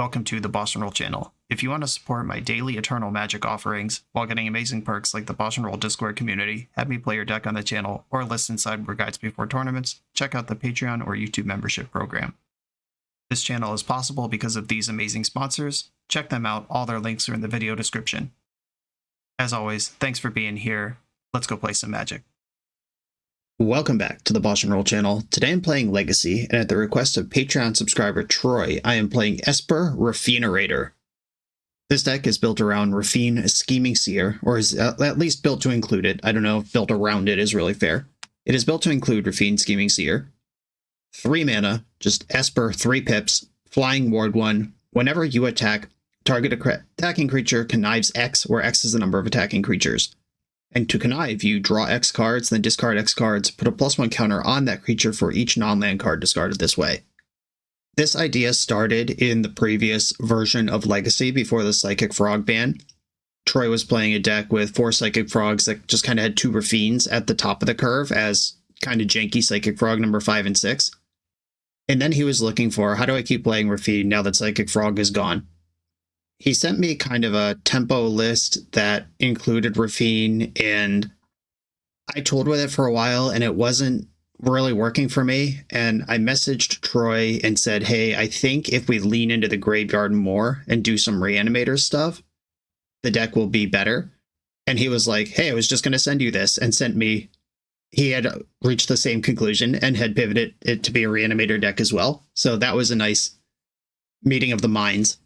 welcome to the BoshNRoll channel. If you want to support my daily Eternal Magic offerings while getting amazing perks like the BoshNRoll Discord community, have me play your deck on the channel, or listen sideboard guides before tournaments, check out the Patreon or YouTube membership program. This channel is possible because of these amazing sponsors. Check them out, all their links are in the video description. As always, thanks for being here. Let's go play some Magic. Welcome back to the BoshNRoll channel. Today I'm playing Legacy, and at the request of Patreon subscriber Troy, I am playing Esper Raffinerator. This deck is built around Raffine Scheming Seer, or is at least built to include it. I don't know if built around it is really fair. It is built to include Raffine Scheming Seer. 3 mana, just Esper, 3 pips, flying ward 1. Whenever you attack, target attacking creature connives X, where X is the number of attacking creatures. And to connive, you draw X cards, then discard X cards, put a +1 counter on that creature for each non-land card discarded this way. This idea started in the previous version of Legacy before the Psychic Frog ban. Troy was playing a deck with 4 Psychic Frogs that just kind of had 2 Raffines at the top of the curve as kind of janky Psychic Frog number 5 and 6. And then he was looking for, how do I keep playing Raffine now that Psychic Frog is gone? He sent me kind of a tempo list that included Raffine, and I tooled with it for a while, and it wasn't really working for me. And I messaged Troy and said, hey, I think if we lean into the graveyard more and do some Reanimator stuff, the deck will be better. And he was like, hey, I was just going to send you this, and sent me. He had reached the same conclusion and had pivoted it to be a Reanimator deck as well. So that was a nice meeting of the minds.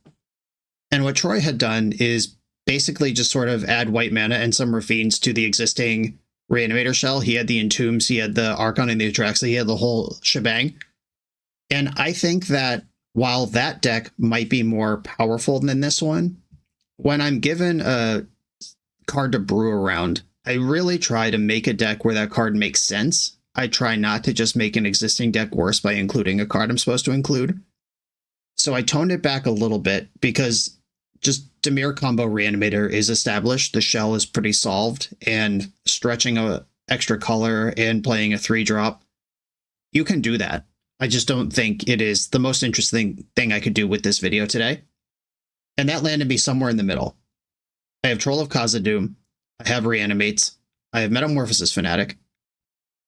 And what Troy had done is basically just sort of add white mana and some Raffines to the existing Reanimator shell. He had the Entombs, he had the Archon and the Atraxa, he had the whole shebang. And I think that while that deck might be more powerful than this one, when I'm given a card to brew around, I really try to make a deck where that card makes sense. I try not to just make an existing deck worse by including a card I'm supposed to include. So I toned it back a little bit because just Dimir combo Reanimator is established. The shell is pretty solved, and stretching a extra color and playing a 3-drop, you can do that. I just don't think it is the most interesting thing I could do with this video today. And that landed me somewhere in the middle. I have Troll of Khazad-dûm, I have Reanimates, I have Metamorphosis Fanatic,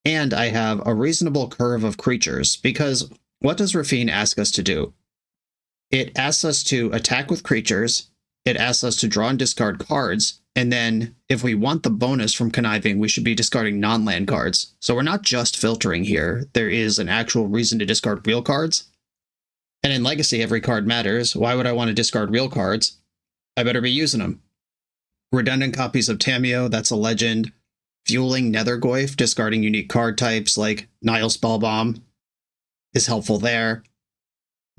and I have a reasonable curve of creatures, because what does Raffine ask us to do? It asks us to attack with creatures, it asks us to draw and discard cards, and then if we want the bonus from conniving, we should be discarding non-land cards. So we're not just filtering here, there is an actual reason to discard real cards. And in Legacy, every card matters. Why would I want to discard real cards? I better be using them. Redundant copies of Tamiyo, that's a legend. Fueling Nethergoyf, discarding unique card types like Nile Spellbomb is helpful there.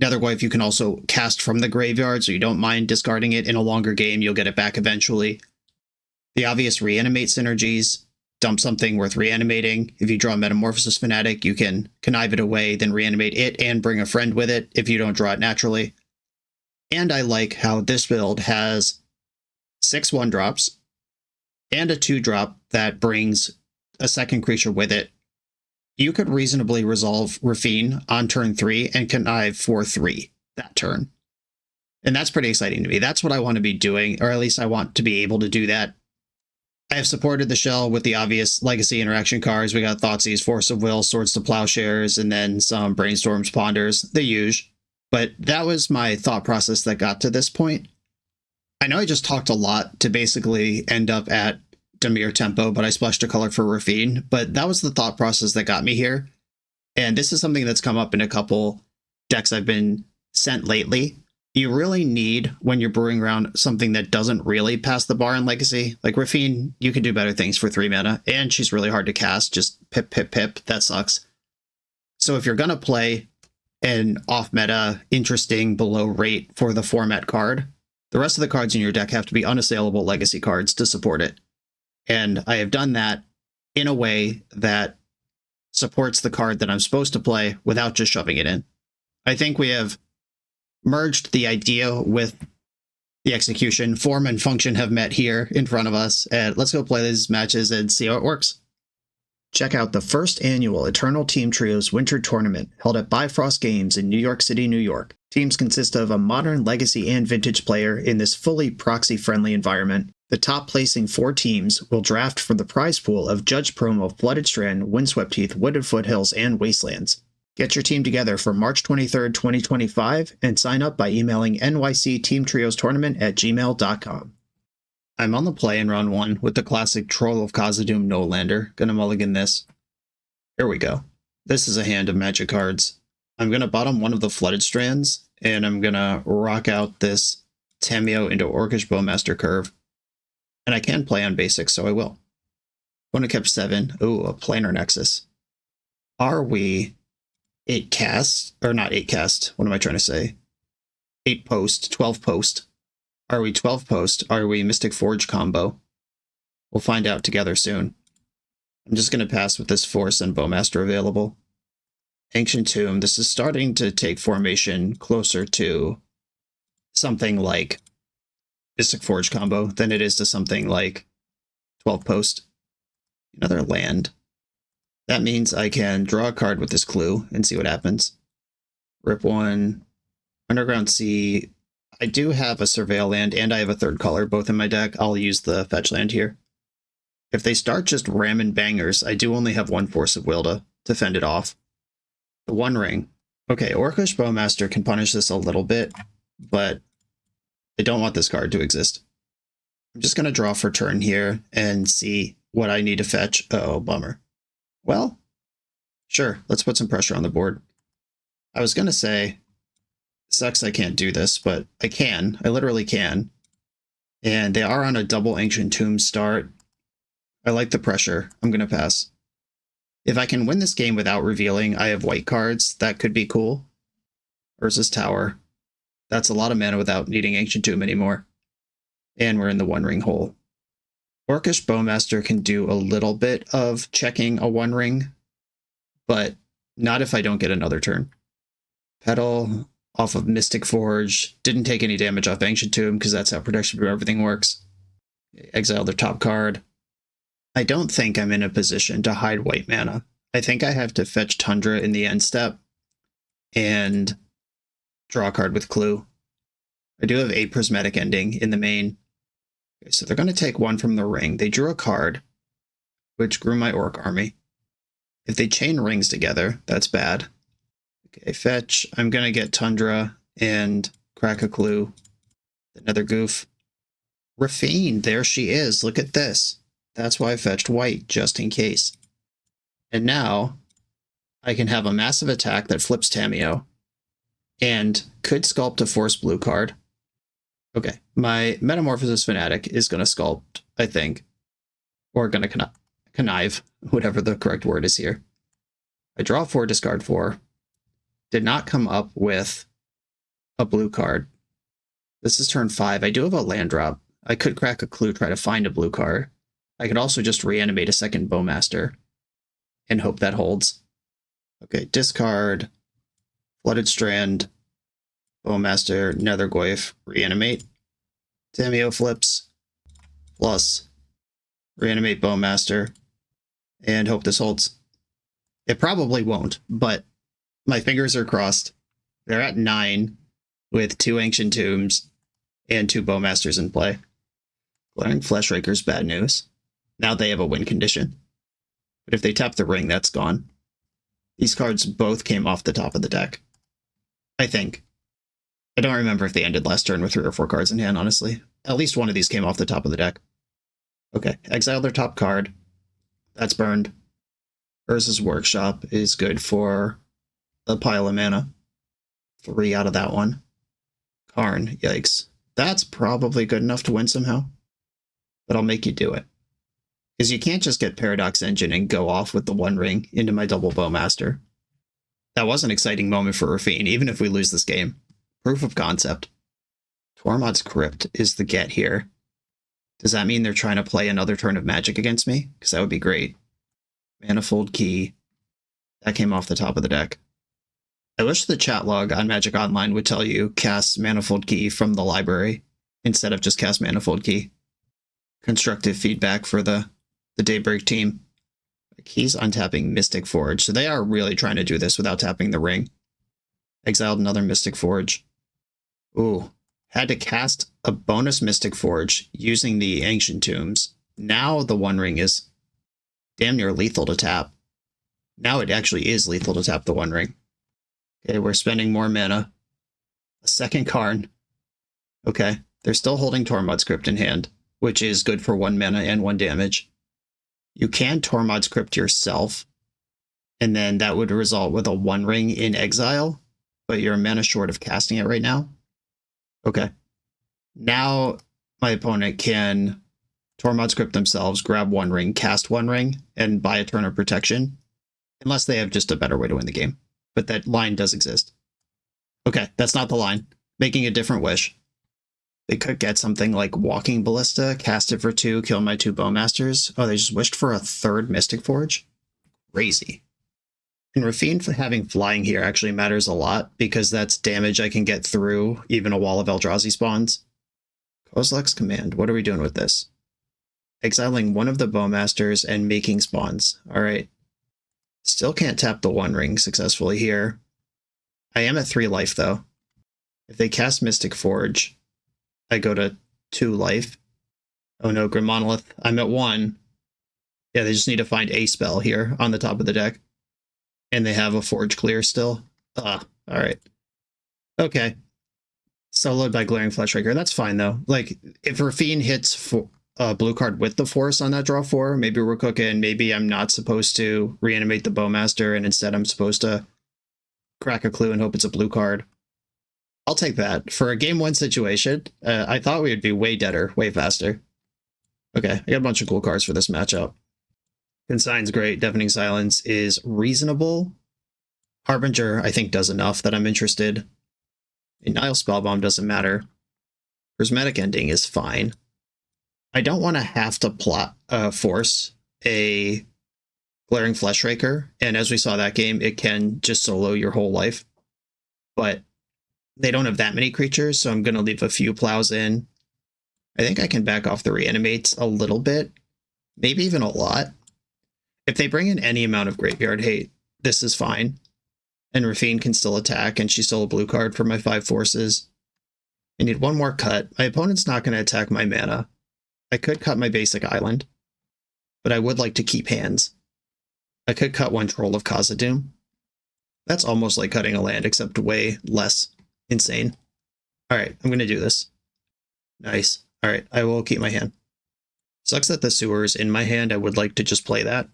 Nethergoyf you can also cast from the graveyard, so you don't mind discarding it in a longer game, you'll get it back eventually. The obvious Reanimate synergies, dump something worth reanimating. If you draw a Metamorphosis Fanatic, you can connive it away, then reanimate it and bring a friend with it if you don't draw it naturally. And I like how this build has 6 1-drops and a 2-drop that brings a second creature with it. You could reasonably resolve Raffine on turn 3 and connive for 3 that turn. And that's pretty exciting to me. That's what I want to be doing, or at least I want to be able to do that. I have supported the shell with the obvious Legacy interaction cards. We got Thoughtseize, Force of Will, Swords to Plowshares, and then some Brainstorms, Ponders, the usual. But that was my thought process that got to this point. I know I just talked a lot to basically end up at Dimir tempo, but I splashed a color for Raffine, but that was the thought process that got me here. And this is something that's come up in a couple decks I've been sent lately. You really need, when you're brewing around something that doesn't really pass the bar in Legacy, like Raffine, you can do better things for 3 mana, and she's really hard to cast, just pip, pip, pip, that sucks. So if you're gonna play an off-meta, interesting, below rate for the format card, the rest of the cards in your deck have to be unassailable Legacy cards to support it. And I have done that in a way that supports the card that I'm supposed to play without just shoving it in. I think we have merged the idea with the execution. Form and function have met here in front of us, and let's go play these matches and see how it works. Check out the first annual Eternal Team Trios Winter Tournament held at Bifrost Games in New York City, New York. Teams consist of a modern, legacy, and vintage player in this fully proxy-friendly environment. The top-placing 4 teams will draft from the prize pool of Judge Promo, Flooded Strand, Windswept Heath, Wooded Foothills, and Wastelands. Get your team together for March 23rd, 2025, and sign up by emailing nycteamtriostournament@gmail.com. I'm on the play in round 1 with the classic Troll of Khazad-dûm no-lander. Gonna mulligan this. Here we go. This is a hand of magic cards. I'm gonna bottom one of the Flooded Strands, and I'm gonna rock out this Tamiyo into Orcish Bowmaster curve. And I can play on basics, so I will. Opponent kept 7. Ooh, a Planar Nexus. Are we 8 cast? Or not 8 cast. What am I trying to say? 8 post, 12 post. Are we 12 post? Are we Mystic Forge combo? We'll find out together soon. I'm just going to pass with this Force and Bowmaster available. Ancient Tomb. This is starting to take formation closer to something like Mystic Forge combo than it is to something like 12 post. Another land. That means I can draw a card with this clue and see what happens. Rip 1. Underground Sea. I do have a Surveil land and I have a 3rd color both in my deck. I'll use the fetch land here. If they start just ramming bangers, I do only have 1 Force of Will to fend it off. The One Ring. Okay, Orcish Bowmaster can punish this a little bit, but I don't want this card to exist. I'm just going to draw for turn here and see what I need to fetch. Oh, bummer. Well, sure, let's put some pressure on the board. I was going to say, sucks I can't do this, but I can. I literally can. And they are on a double Ancient Tomb start. I like the pressure. I'm going to pass. If I can win this game without revealing I have white cards, that could be cool. Urza's Tower. That's a lot of mana without needing Ancient Tomb anymore. And we're in the One Ring hole. Orcish Bowmaster can do a little bit of checking a One Ring, but not if I don't get another turn. Petal off of Mystic Forge. Didn't take any damage off Ancient Tomb because that's how protection from everything works. Exile their top card. I don't think I'm in a position to hide white mana. I think I have to fetch Tundra in the end step and draw a card with Clue. I do have a Prismatic Ending in the main. Okay, so they're going to take 1 from the ring. They drew a card, which grew my Orc army. If they chain rings together, that's bad. Okay, fetch. I'm going to get Tundra and crack a Clue. Another goof. Raffine, there she is. Look at this. That's why I fetched white, just in case. And now, I can have a massive attack that flips Tamiyo, and could sculpt a Force blue card. Okay, my Metamorphosis Fanatic is going to sculpt, I think. Or going to connive, whatever the correct word is here. I draw 4, discard 4. Did not come up with a blue card. This is turn 5. I do have a land drop. I could crack a Clue, try to find a blue card. I could also just reanimate a second Bowmaster and hope that holds. Okay, discard, Flooded Strand, Bowmaster, Nethergoyf, reanimate. Tamiyo flips, plus reanimate Bowmaster, and hope this holds. It probably won't, but my fingers are crossed. They're at 9 with 2 Ancient Tombs and 2 Bowmasters in play. Glaring Fleshraker's bad news. Now they have a win condition. But if they tap the ring, that's gone. These cards both came off the top of the deck. I think. I don't remember if they ended last turn with 3 or 4 cards in hand, honestly. At least one of these came off the top of the deck. Okay, exile their top card. That's burned. Urza's Workshop is good for a pile of mana. 3 out of that one. Karn, yikes. That's probably good enough to win somehow. But I'll make you do it. Because you can't just get Paradox Engine and go off with the One Ring into my double Bowmaster. That was an exciting moment for Raffine, even if we lose this game. Proof of concept. Tormod's Crypt is the get here. Does that mean they're trying to play another turn of Magic against me? Because that would be great. Manifold Key. That came off the top of the deck. I wish the chat log on Magic Online would tell you cast Manifold Key from the library instead of just cast Manifold Key. Constructive feedback for the Daybreak team. He's untapping Mystic Forge, so they are really trying to do this without tapping the ring. Exiled another Mystic Forge. Ooh, had to cast a bonus Mystic Forge using the Ancient Tombs. Now the One Ring is damn near lethal to tap. Now it actually is lethal to tap the One Ring. Okay, we're spending more mana. A second Karn. Okay, they're still holding Tormod's Crypt in hand, which is good for 1 mana and 1 damage. You can Tormod's Crypt yourself, and then that would result with a One Ring in exile, but you're a mana short of casting it right now. Okay. Now my opponent can Tormod's Crypt themselves, grab One Ring, cast One Ring, and buy a turn of protection, unless they have just a better way to win the game. But that line does exist. Okay, that's not the line. Making a different wish. They could get something like Walking Ballista, cast it for 2, kill my 2 Bowmasters. Oh, they just wished for a 3rd Mystic Forge? Crazy. And Raffine having flying here actually matters a lot, because that's damage I can get through even a Wall of Eldrazi spawns. Kozilek's Command, what are we doing with this? Exiling one of the Bowmasters and making spawns. Alright. Still can't tap the One Ring successfully here. I am at 3 life, though. If they cast Mystic Forge, I go to 2 life. Oh no, Grim Monolith. I'm at 1. Yeah, they just need to find a spell here on the top of the deck. And they have a Forge Clear still. Alright. Okay. Soloed by Glaring Fleshraker. That's fine, though. Like, if Raffine hits a blue card with the Force on that draw 4, maybe we're cooking. Maybe I'm not supposed to reanimate the Bowmaster, and instead I'm supposed to crack a clue and hope it's a blue card. I'll take that. For a game 1 situation, I thought we would be way deader, way faster. Okay, I got a bunch of cool cards for this matchup. Consign's great. Deafening Silence is reasonable. Harbinger, I think, does enough that I'm interested. And Nile Spellbomb doesn't matter. Prismatic Ending is fine. I don't want to have to force a Glaring Fleshraker, and as we saw that game, it can just solo your whole life. But they don't have that many creatures, so I'm going to leave a few plows in. I think I can back off the reanimates a little bit, maybe even a lot. If they bring in any amount of graveyard hate, this is fine. And Raffine can still attack, and she's still a blue card for my 5 forces. I need 1 more cut. My opponent's not going to attack my mana. I could cut my basic island, but I would like to keep hands. I could cut 1 Troll of Khazad-dûm. That's almost like cutting a land, except way less insane. Alright, I'm going to do this. Nice. Alright, I will keep my hand. Sucks that the sewer is in my hand. I would like to just play that.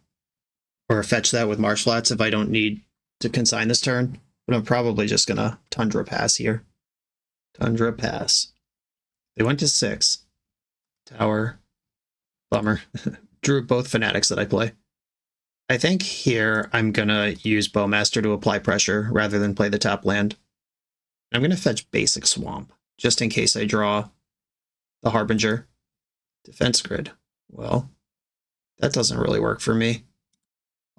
Or fetch that with Marsh Flats if I don't need to consign this turn. But I'm probably just going to Tundra Pass here. Tundra Pass. They went to 6. Tower. Bummer. Drew both Fanatics that I play. I think here I'm going to use Bowmaster to apply pressure rather than play the top land. I'm going to fetch Basic Swamp, just in case I draw the Harbinger. Defense Grid. Well, that doesn't really work for me.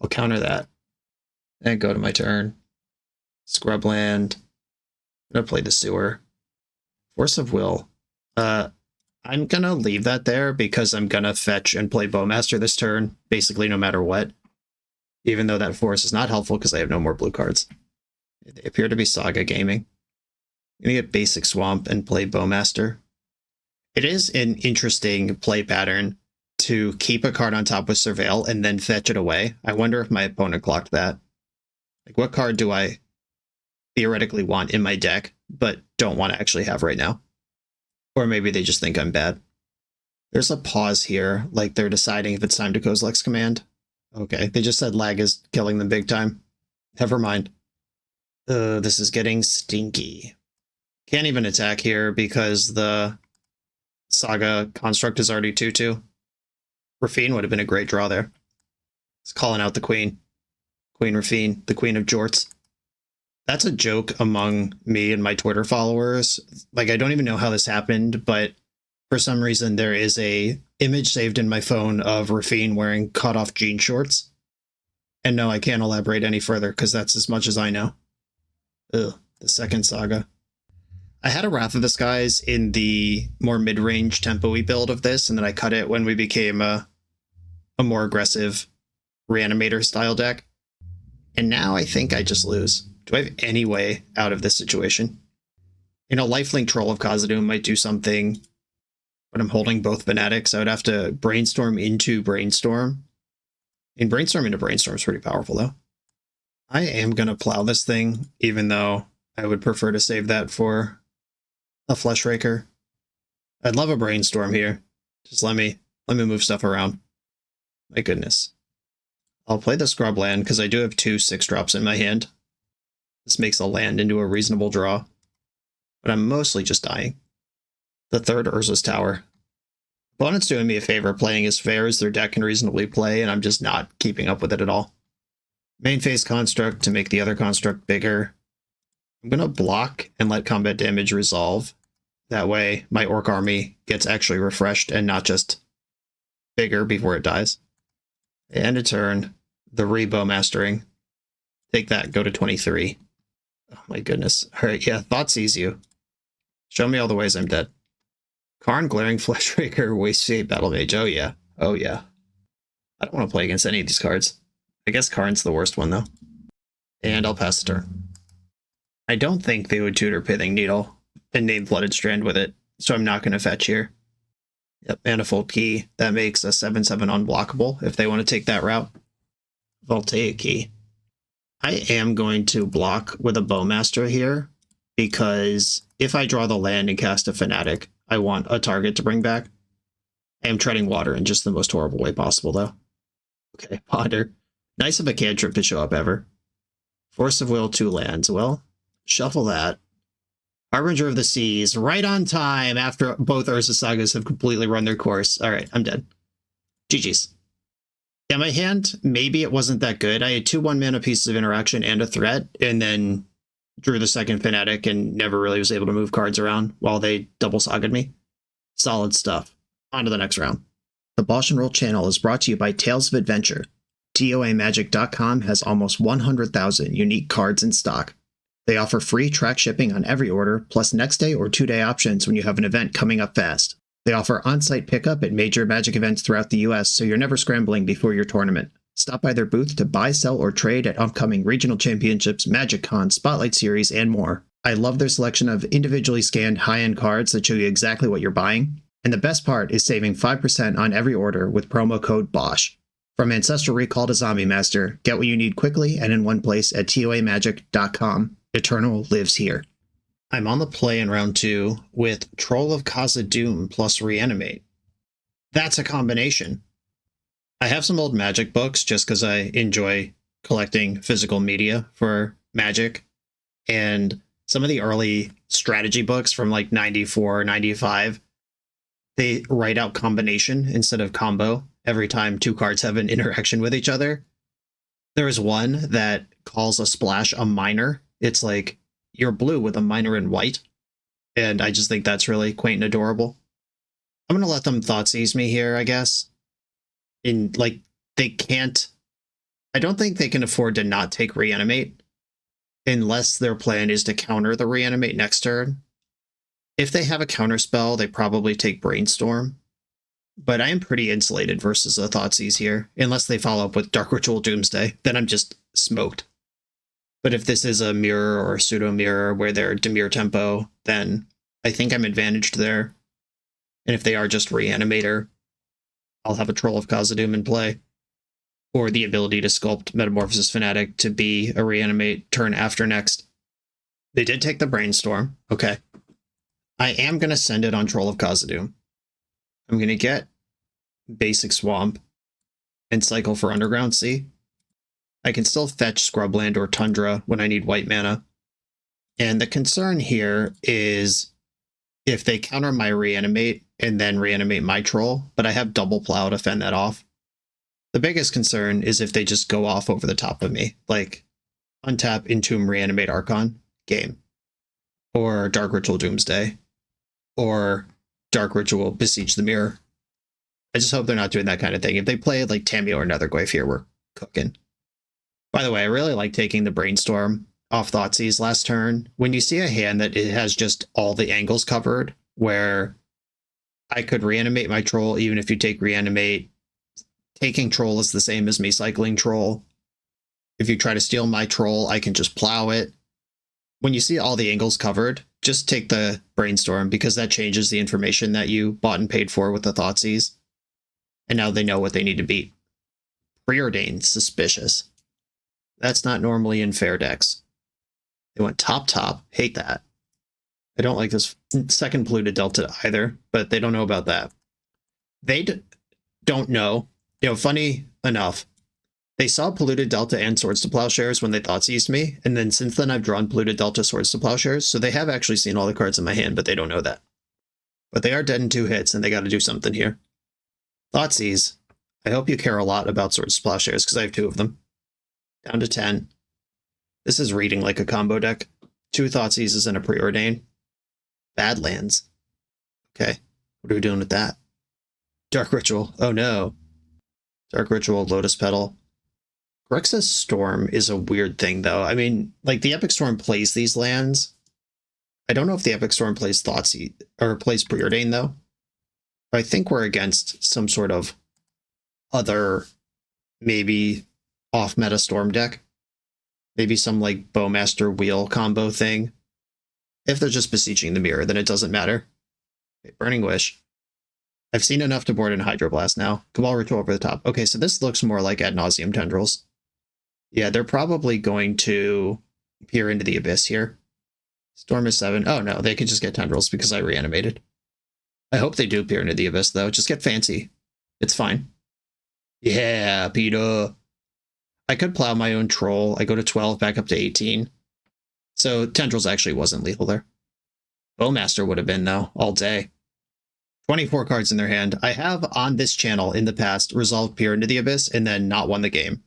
I'll counter that. And go to my turn. Scrubland. I'm going to play the Sewer. Force of Will. I'm going to leave that there because I'm going to fetch and play Bowmaster this turn, basically no matter what. Even though that Force is not helpful because I have no more blue cards. They appear to be Saga gaming. I'm going to get Basic Swamp and play Bowmaster. It is an interesting play pattern to keep a card on top with Surveil and then fetch it away. I wonder if my opponent clocked that. Like, what card do I theoretically want in my deck, but don't want to actually have right now? Or maybe they just think I'm bad. There's a pause here, like they're deciding if it's time to Kozilek's Command. Okay, they just said lag is killing them big time. Never mind. This is getting stinky. Can't even attack here because the Saga construct is already 2/2. Raffine would have been a great draw there. It's calling out the Queen. Queen Raffine, the Queen of Jorts. That's a joke among me and my Twitter followers. Like, I don't even know how this happened, but for some reason there is a image saved in my phone of Raffine wearing cut-off jean shorts. And no, I can't elaborate any further because that's as much as I know. Ugh, the second Saga. I had a Wrath of the Skies in the more mid-range tempo-y build of this, and then I cut it when we became a more aggressive Reanimator style deck. And now I think I just lose. Do I have any way out of this situation? You know, Lifelink Troll of Khazad-dûm might do something, but I'm holding both Fanatics. I would have to Brainstorm into Brainstorm. And Brainstorm into Brainstorm is pretty powerful, though. I am going to plow this thing, even though I would prefer to save that for a Flesh Raker. I'd love a Brainstorm here. Just let me move stuff around. My goodness. I'll play the Scrub land because I do have 2 6-drops in my hand. This makes a land into a reasonable draw. But I'm mostly just dying. The 3rd Urza's Tower. Opponent's doing me a favor playing as fair as their deck can reasonably play, and I'm just not keeping up with it at all. Main phase Construct to make the other construct bigger. I'm going to block and let combat damage resolve. That way my Orc army gets actually refreshed and not just bigger before it dies. End of turn. The Rebo Mastering. Take that, go to 23. Oh my goodness. Alright, yeah, Thoughtseize you. Show me all the ways I'm dead. Karn, Glaring Fleshraker, Waste Battle Mage. Oh yeah. Oh yeah. I don't want to play against any of these cards. I guess Karn's the worst one though. And I'll pass the turn. I don't think they would tutor Pithing Needle and name Flooded Strand with it, so I'm not going to fetch here. Yep, Manifold Key. That makes a 7/7 unblockable if they want to take that route. Voltaic Key. I am going to block with a Bowmaster here, because if I draw the land and cast a Fanatic, I want a target to bring back. I am treading water in just the most horrible way possible, though. Okay, Ponder. Nice of a cantrip to show up ever. Force of Will, 2 lands. Well, shuffle that. Harbinger of the Seas, right on time after both Urza Sagas have completely run their course. All right, I'm dead. GG's. Yeah, my hand, maybe it wasn't that good. I had 2 1-mana pieces of interaction and a threat, and then drew the second Fanatic and never really was able to move cards around while they double Saga'd me. Solid stuff. On to the next round. The BoshNRoll channel is brought to you by Tales of Adventure. TOAMagic.com has almost 100,000 unique cards in stock. They offer free track shipping on every order, plus next day or 2-day options when you have an event coming up fast. They offer on-site pickup at major Magic events throughout the US, so you're never scrambling before your tournament. Stop by their booth to buy, sell, or trade at upcoming regional championships, Magic Con, Spotlight Series, and more. I love their selection of individually scanned high-end cards that show you exactly what you're buying. And the best part is saving 5% on every order with promo code BOSH. From Ancestral Recall to Zombie Master, get what you need quickly and in one place at TOAMagic.com. Eternal lives here. I'm on the play in round 2 with Troll of Khazad-dûm plus Reanimate. That's a combination. I have some old Magic books just because I enjoy collecting physical media for Magic. And some of the early strategy books from like 94, 95, they write out combination instead of combo every time 2 cards have an interaction with each other. There is one that calls a splash a minor. It's like you're blue with a minor in white. And I just think that's really quaint and adorable. I'm going to let them Thoughtseize me here, I guess. They can't... I don't think they can afford to not take Reanimate unless their plan is to counter the Reanimate next turn. If they have a counter spell, they probably take Brainstorm. But I am pretty insulated versus a Thoughtseize here, unless they follow up with Dark Ritual Doomsday. Then I'm just smoked. But if this is a mirror or a pseudo-mirror where they're Dimir Tempo, then I think I'm advantaged there. And if they are just Reanimator, I'll have a Troll of Khazad-dûm in play. Or the ability to sculpt Metamorphosis Fanatic to be a Reanimate turn after next. They did take the Brainstorm. Okay. I am going to send it on Troll of Khazad-dûm. I'm going to get basic Swamp and cycle for Underground Sea. I can still fetch Scrubland or Tundra when I need white mana. And the concern here is if they counter my Reanimate and then Reanimate my Troll, but I have double Plow to fend that off. The biggest concern is if they just go off over the top of me, like untap, Entomb, Reanimate Archon, game. Or Dark Ritual Doomsday. Or Dark Ritual Besiege the Mirror. I just hope they're not doing that kind of thing. If they play like Tamiyo or Netherglyph here, we're cooking. By the way, I really like taking the Brainstorm off Thoughtseize last turn. When you see a hand that it has just all the angles covered, where I could Reanimate my Troll even if you take Reanimate, taking Troll is the same as me cycling Troll. If you try to steal my Troll, I can just Plow it. when you see all the angles covered, just take the brainstorm because that changes the information that you bought and paid for with the Thoughtseize. And now they know what they need to beat. Preordained, suspicious. That's not normally in fair decks. They went top, hate that. I don't like this second polluted delta either, but they don't know about that. They don't know. Funny enough, they saw polluted delta and swords to plowshares when they Thoughtseized me, and then since then I've drawn polluted delta, swords to plowshares, so they have actually seen all the cards in my hand, but they don't know that. But they are dead in 2 hits, and they got to do something here. Thoughtseize, I hope you care a lot about swords to plowshares, because I have 2 of them. Down to 10. This is reading like a combo deck. 2 Thoughtseizes and a Preordain. Badlands. Okay, what are we doing with that? Dark Ritual, oh no. Dark Ritual, Lotus Petal. Grixis Storm is a weird thing, though. I mean, like, the Epic Storm plays these lands. I don't know if the Epic Storm plays Thoughtseize, or plays Preordain, though. But I think we're against some sort of other, maybe, off-meta Storm deck. Maybe some, like, Bowmaster Wheel combo thing. If they're just Beseeching the Mirror, then it doesn't matter. Okay, Burning Wish. I've seen enough to board in Hydroblast now. Cabal Ritual over the top. Okay, so this looks more like Ad Nauseam Tendrils. Yeah, they're probably going to peer into the Abyss here. Storm is 7. Oh no, they could just get Tendrils because I reanimated. I hope they do peer into the Abyss, though. Just get fancy. It's fine. Yeah, Peter. I could plow my own troll. I go to 12, back up to 18. So Tendrils actually wasn't lethal there. Bowmaster would have been, though, all day. 24 cards in their hand. I have, on this channel in the past, resolved peer into the Abyss and then not won the game.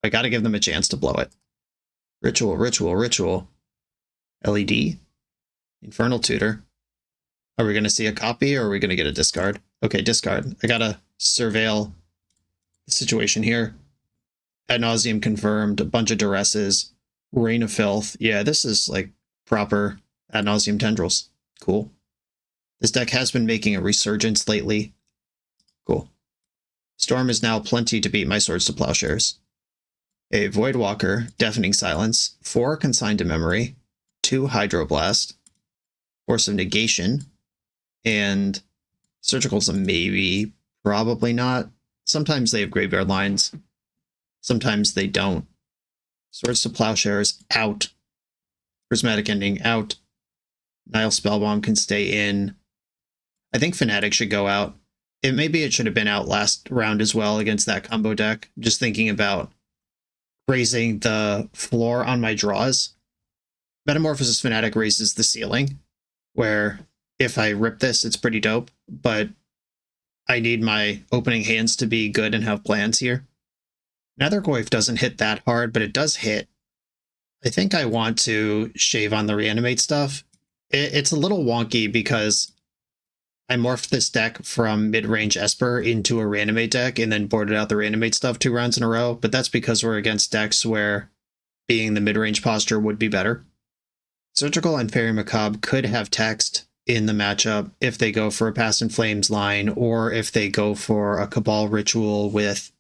I gotta give them a chance to blow it. Ritual, Ritual, Ritual. LED. Infernal Tutor. Are we gonna see a copy or are we gonna get a discard? Okay, discard. I gotta surveil the situation here. Ad Nauseam confirmed. A bunch of duresses. Reign of Filth. Yeah, this is like proper Ad Nauseam Tendrils. Cool. This deck has been making a resurgence lately. Cool. Storm is now plenty to beat my Swords to Plowshares. A Voidwalker, Deafening Silence, 4 Consigned to Memory, 2 Hydroblast, Force of Negation, and Surgical's a maybe, probably not. Sometimes they have graveyard lines. Sometimes they don't. Swords to Plowshares, out. Prismatic Ending, out. Nile Spellbomb can stay in. I think Fnatic should go out. Maybe it should have been out last round as well against that combo deck. Just thinking about raising the floor on my draws. Metamorphosis Fnatic raises the ceiling, where if I rip this, it's pretty dope, but I need my opening hands to be good and have plans here. Nethergoyf doesn't hit that hard, but it does hit. I think I want to shave on the reanimate stuff. It's a little wonky because I morphed this deck from mid-range Esper into a reanimate deck and then boarded out the reanimate stuff 2 rounds in a row, but that's because we're against decks where being the mid-range posture would be better. Surgical and Fairy Macabre could have text in the matchup if they go for a Past in Flames line, or if they go for a Cabal Ritual with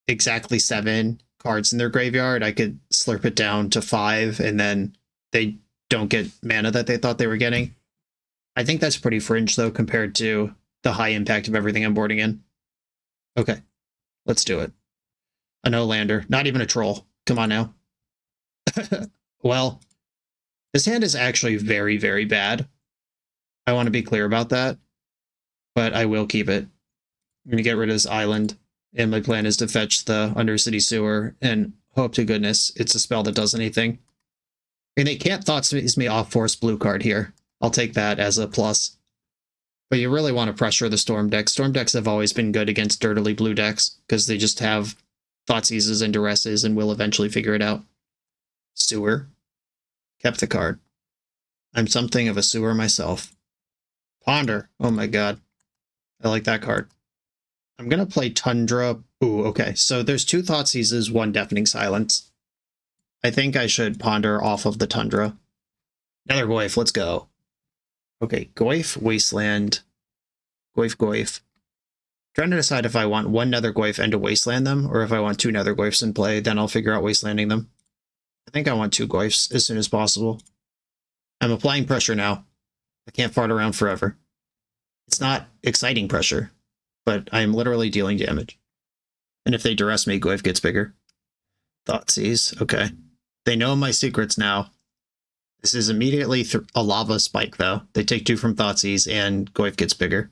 exactly 7 cards in their graveyard. I could slurp it down to 5, and then they don't get mana that they thought they were getting. I think that's pretty fringe, though, compared to the high impact of everything I'm boarding in. Okay, let's do it. A no-lander, not even a troll. Come on now. Well, this hand is actually very, very bad. I want to be clear about that, but I will keep it. I'm going to get rid of this island, and my plan is to fetch the Undercity Sewer, and hope to goodness it's a spell that does anything. And they can't Thoughtseize me off Force blue card here. I'll take that as a plus. But you really want to pressure the Storm decks. Storm decks have always been good against dirtily blue decks, because they just have Thoughtseizes and Duresses and will eventually figure it out. Sewer. Kept the card. I'm something of a sewer myself. Ponder. Oh my god. I like that card. I'm going to play Tundra. Ooh, okay. So there's 2 Thoughtseizes, 1 Deafening Silence. I think I should ponder off of the Tundra. Nethergoyf, let's go. Okay, Goyf, Wasteland. Goyf. Trying to decide if I want 1 Nethergoyf and to Wasteland them, or if I want 2 Nethergoyfs in play, then I'll figure out Wastelanding them. I think I want 2 Goyfs as soon as possible. I'm applying pressure now. I can't fart around forever. It's not exciting pressure, but I am literally dealing damage. And if they duress me, Goyf gets bigger. Thoughtseize, okay. They know my secrets now. This is immediately a lava spike, though. They take 2 from Thoughtseize, and Goyf gets bigger.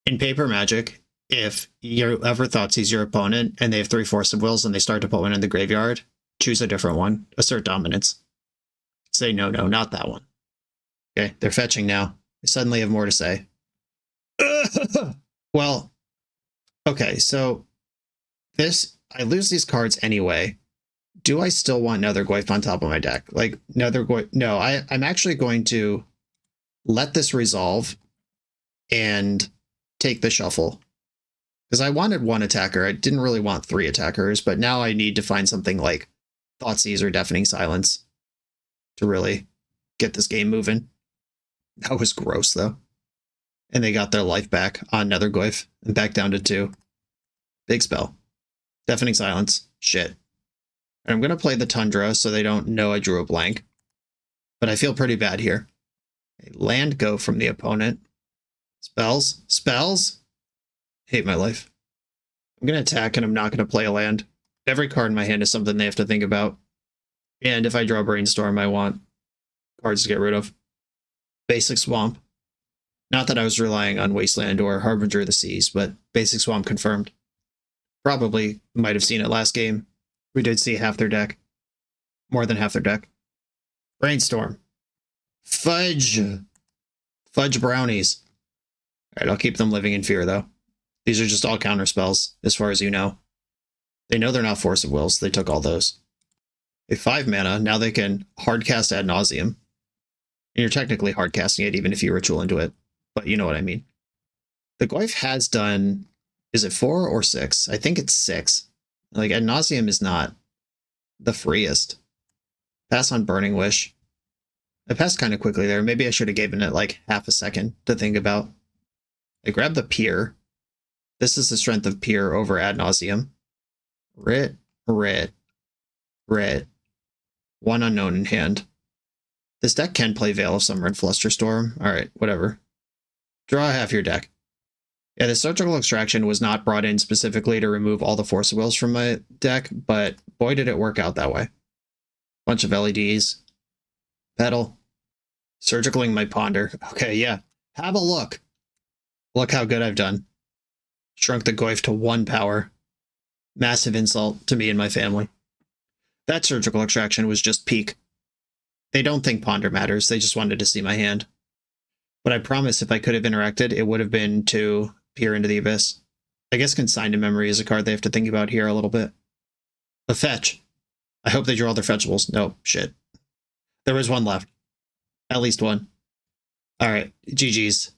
In Paper Magic, if you ever Thoughtseize your opponent, and they have 3 Force of Wills, and they start to put one in the graveyard, choose a different one. Assert dominance. Say, no, not that one. Okay, they're fetching now. They suddenly have more to say. Well, okay, so I lose these cards anyway. Do I still want another Goyf on top of my deck? Like, another Goyf? No, I'm actually going to let this resolve and take the shuffle. Because I wanted 1 attacker. I didn't really want 3 attackers, but now I need to find something like Thoughtseize or Deafening Silence to really get this game moving. That was gross, though. And they got their life back on another Goyf and back down to 2. Big spell. Deafening Silence. Shit. And I'm going to play the Tundra so they don't know I drew a blank. But I feel pretty bad here. A land go from the opponent. Spells. Spells? Hate my life. I'm going to attack and I'm not going to play a land. Every card in my hand is something they have to think about. And if I draw Brainstorm, I want cards to get rid of. Basic Swamp. Not that I was relying on Wasteland or Harbinger of the Seas, but Basic Swamp confirmed. Probably might have seen it last game. We did see half their deck. More than half their deck. Brainstorm. Fudge. Fudge brownies. Alright, I'll keep them living in fear, though. These are just all counter spells, as far as you know. They know they're not Force of Wills. They took all those. A 5 mana, now they can hardcast Ad Nauseam. And you're technically hardcasting it even if you ritual into it. But you know what I mean. The Goyf has done... Is it 4 or 6? I think it's 6. Like, Ad Nauseam is not the freest. Pass on Burning Wish. I passed kind of quickly there. Maybe I should have given it like half a second to think about. I grabbed the Pier. This is the strength of Pier over Ad Nauseam. Red. 1 unknown in hand. This deck can play Veil of Summer and Flusterstorm. Alright, whatever. Draw half your deck. Yeah, the Surgical Extraction was not brought in specifically to remove all the Force of Wills from my deck, but boy did it work out that way. Bunch of LEDs. Pedal. Surgicaling my Ponder. Okay, yeah. Have a look. Look how good I've done. Shrunk the Goyf to 1 power. Massive insult to me and my family. That Surgical Extraction was just peak. They don't think Ponder matters, they just wanted to see my hand. But I promise if I could have interacted, it would have been to peer into the abyss. I guess Consigned to Memory is a card they have to think about here a little bit. A fetch. I hope they draw their fetchables. No, shit. There was 1 left. At least 1. Alright, GG's.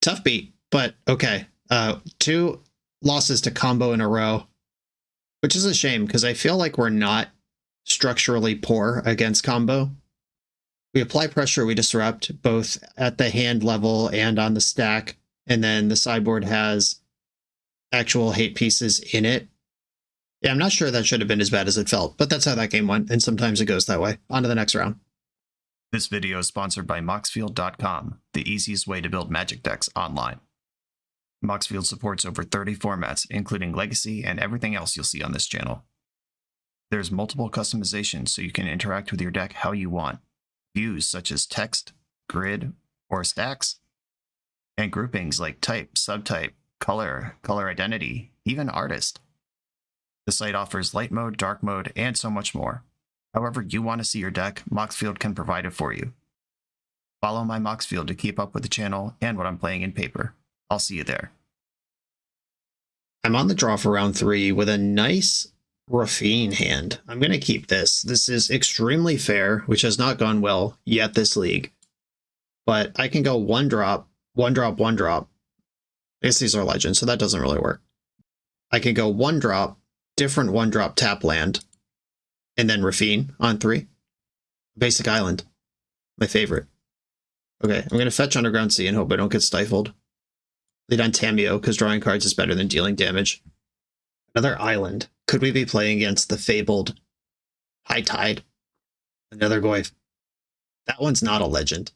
Tough beat, but okay. 2 losses to combo in a row. Which is a shame, because I feel like we're not structurally poor against combo. We apply pressure, we disrupt, both at the hand level and on the stack, and then the sideboard has actual hate pieces in it. Yeah, I'm not sure that should have been as bad as it felt, but that's how that game went, and sometimes it goes that way. On to the next round. This video is sponsored by Moxfield.com, the easiest way to build Magic decks online. Moxfield supports over 30 formats, including Legacy and everything else you'll see on this channel. There's multiple customizations so you can interact with your deck how you want. Views such as text, grid, or stacks, and groupings like type, subtype, color, color identity, even artist. The site offers light mode, dark mode, and so much more. However you want to see your deck, Moxfield can provide it for you. Follow my Moxfield to keep up with the channel and what I'm playing in paper. I'll see you there. I'm on the draw for round 3 with a nice Raffine hand. I'm going to keep this. This is extremely fair, which has not gone well yet this league. But I can go 1 drop, 1 drop, 1 drop. I guess these are legends, so that doesn't really work. I can go 1 drop, different 1 drop tap land, and then Raffine on 3. Basic Island. My favorite. Okay, I'm going to fetch Underground Sea and hope I don't get stifled. Lead on Tameo, because drawing cards is better than dealing damage. Another island. Could we be playing against the fabled High Tide. Another Goyf. That one's not a legend.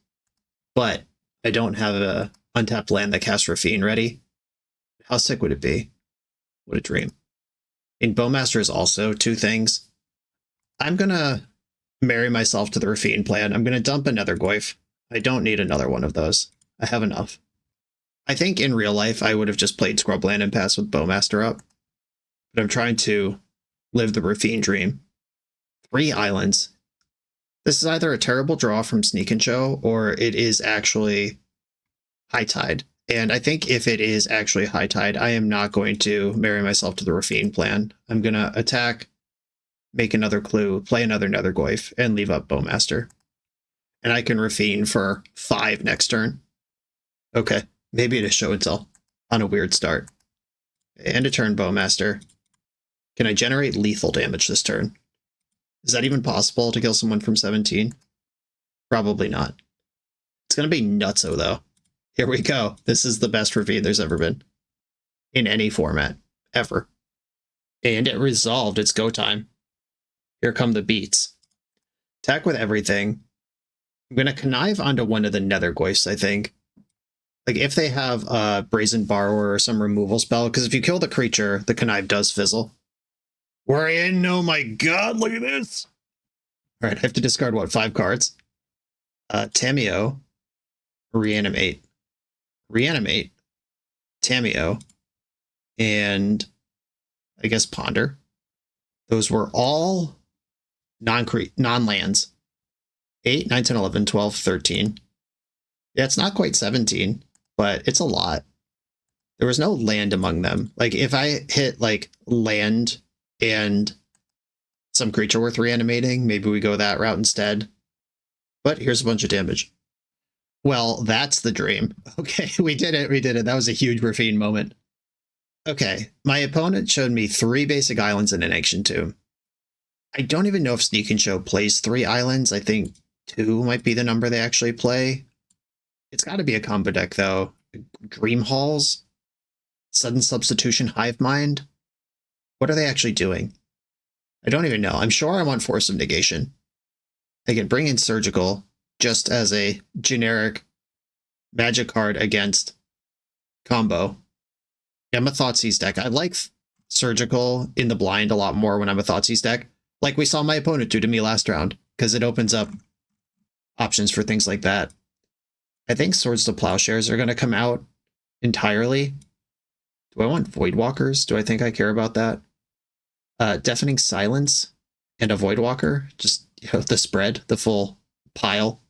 But I don't have a untapped land that casts Raffine ready. How sick would it be? What a dream. And Bowmaster is also two things. I'm going to marry myself to the Raffine plan. I'm going to dump another Goyf. I don't need another one of those. I have enough. I think in real life, I would have just played Scrubland and passed with Bowmaster up. But I'm trying to live the Raffine dream. 3 islands. This is either a terrible draw from Sneak and Show, or it is actually High Tide. And I think if it is actually High Tide, I am not going to marry myself to the Raffine plan. I'm going to attack, make another clue, play another Nether Goyf, and leave up Bowmaster. And I can Raffine for 5 next turn. Okay, maybe it is Show and Tell on a weird start. End of turn, Bowmaster. Can I generate lethal damage this turn? Is that even possible to kill someone from 17? Probably not. It's going to be nutso, though. Here we go. This is the best Raffine there's ever been. In any format. Ever. And it resolved. It's go time. Here come the beats. Attack with everything. I'm going to connive onto one of the Nether Goyfs, I think. Like, if they have a Brazen Borrower or some removal spell, because if you kill the creature, the connive does fizzle. We're in! Oh my god, look at this! Alright, I have to discard, what, 5 cards? Tameo. Reanimate. Reanimate. Tameo. And I guess Ponder. Those were all non-lands. 8, 9, 10, 11, 12, 13. Yeah, it's not quite 17, but it's a lot. There was no land among them. Like, if I hit, like, land and some creature worth reanimating, maybe we go that route instead. But here's a bunch of damage. Well, that's the dream. Okay, we did it. We did it. That was a huge Raffine moment. Okay, my opponent showed me 3 basic islands and an Ancient Tomb. I don't even know if Sneak and Show plays 3 islands. I think 2 might be the number they actually play. It's got to be a combo deck, though. Dream Halls? Sudden Substitution Hive Mind? What are they actually doing? I don't even know. I'm sure I want Force of Negation. They can bring in Surgical just as a generic magic card against combo. I'm a Thoughtseize deck. I like Surgical in the blind a lot more when I'm a Thoughtseize deck, like we saw my opponent do to me last round, because it opens up options for things like that. I think Swords to Plowshares are going to come out entirely. Do I want Voidwalkers? Do I think I care about that? Deafening Silence and a Voidwalker. Just, you know, the spread, the full pile.